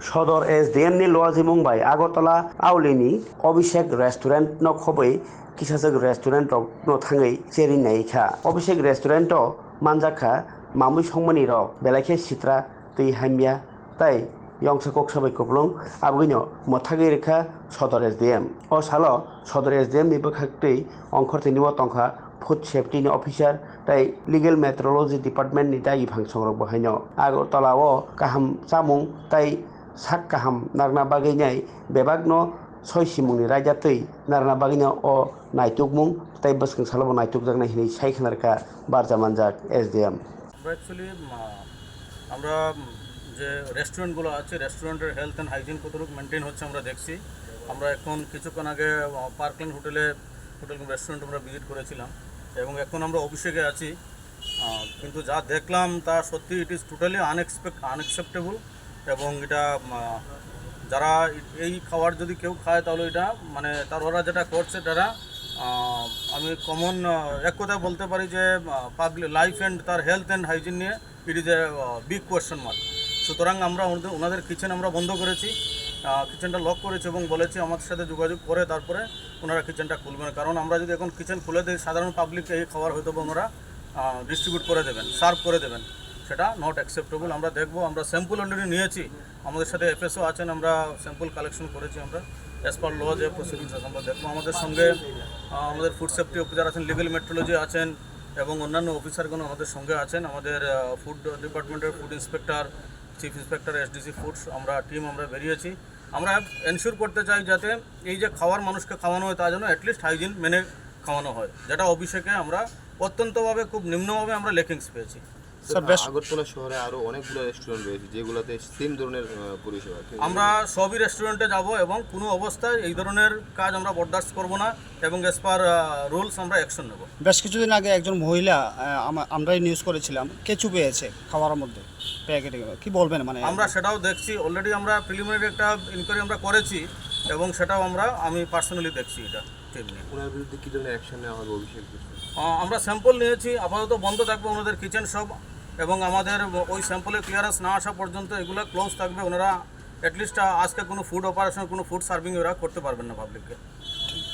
Sodor SDM ni loazi Mumbai Agotala Aulini Obishek restaurant no khobai kisasek restaurant no thangai cheri naikha Obishek restaurant manjaka mamui songmani rok belakhe sitra tui hamya tai yongsakok sabai koplong abgino mothagi rekha Sodor SDM o salo Sodor SDM ni bokhaktui ongkhortini o tongkha food safety ni officer tai legal metrology department ni dai bhangsong rok bahaino Agotala o kaham chamung tai sak kaham narna bagainyai bebagno soi simungni raijatui narna bagainya o naitukmung tai bwskang salabo naitukjaknai hinui saikhanarka barjamanjak SDM actually আমরা যে রেস্টুরেন্টগুলো আছে রেস্টুরেন্টের health and hygiene কতটুকু maintain হচ্ছে আমরা দেখছি। আমরা এখন কিছুক্ষণ আগে পার্কল্যান্ড হোটেল রেস্টুরেন্ট আমরা ভিজিট করেছিলাম এবং এখন আমরা অভিষেকে আছি, কিন্তু যা দেখলাম তা সত্যি ইট ইজ টোটালি আনএক্সেপ্টেবল এবং এটা যারা এই খাবার যদি কেউ খায় তাহলে এটা মানে ওরা যেটা করছে তারা আমি কমন এক কথা বলতে পারি যে পাবলিক লাইফ অ্যান্ড তার হেলথ অ্যান্ড হাইজিন নিয়ে it is a big question mark. সুতরাং আমরা ওনাদের কিচেন আমরা বন্ধ করেছি, কিচেনটা লক করেছি এবং বলেছি আমাদের সাথে যোগাযোগ করে তারপরে ওনারা কিচেনটা খুলবেন, কারণ আমরা যদি এখন কিচেন খুলে দিই সাধারণ পাবলিককে এই খাবার হয়তো ওনারা ডিস্ট্রিবিউট করে দেবেন, সার্ভ করে দেবেন, সেটা নট অ্যাকসেপ্টেবল। আমরা দেখবো, আমরা স্যাম্পল অলরেডি নিয়েছি, আমাদের সাথে এফএসও আছেন, আমরা স্যাম্পল কালেকশন করেছি, আমরা অ্যাজ পার ল যে প্রসিডিংস আছে আমরা দেখবো। আমাদের সঙ্গে আমাদের ফুড সেফটি অফিসার আছেন, লিগাল মেট্রোলজি আছেন এবং অন্যান্য অফিসারগুলো আমাদের সঙ্গে আছেন, আমাদের ফুড ডিপার্টমেন্টের food inspector, chief inspector, SDC foods আমরা টিম আমরা বেরিয়েছি। আমরা এনশিওর করতে চাই যাতে এই যে খাওয়ার মানুষকে খাওয়ানো হয় তা যেন অ্যাটলিস্ট হাইজিন মেনে খাওয়ানো হয়, যেটা অভিষেকে আমরা অত্যন্তভাবে খুব নিম্নভাবে আমরা লেকিংস পেয়েছি। আগরতলা শহরে আরো অনেকগুলো রেস্টুরেন্ট রয়েছে যেগুলোতে সেম ধরনের পরিষেবা, আমরা সবই রেস্টুরেন্টে যাব এবং কোনো অবস্থায় এই ধরনের কাজ আমরা বরদাস্ত করব না এবং অ্যাজ পার রুলস আমরা অ্যাকশন নেব। বেশ কিছুদিন আগে একজন মহিলা আমরাই নিউজ করেছিলাম কেঁচু পেয়েছে খাওয়ার মধ্যে প্যাকেটে, কি বলবেন? মানে আমরা সেটাও দেখছি, অলরেডি আমরা প্রিলিমিনারি একটা ইনকোয়ারি আমরা করেছি এবং সেটাও আমি পার্সোনালি দেখছি এটা ঠিক নেই। ওনার বিরুদ্ধে কী ধরনের অ্যাকশন নেওয়া হবে অভিষেক? আমরা স্যাম্পল নিয়েছি, আপাতত বন্ধ থাকবে ওনাদের কিচেন সব এবং আমাদের ওই স্যাম্পলে ক্লিয়ারেন্স না আসা পর্যন্ত এগুলো ক্লোজ থাকবে। ওনারা অ্যাটলিস্ট আজকে কোনো ফুড অপারেশন, কোনো ফুড সার্ভিং ওরা করতে পারবেন না পাবলিককে।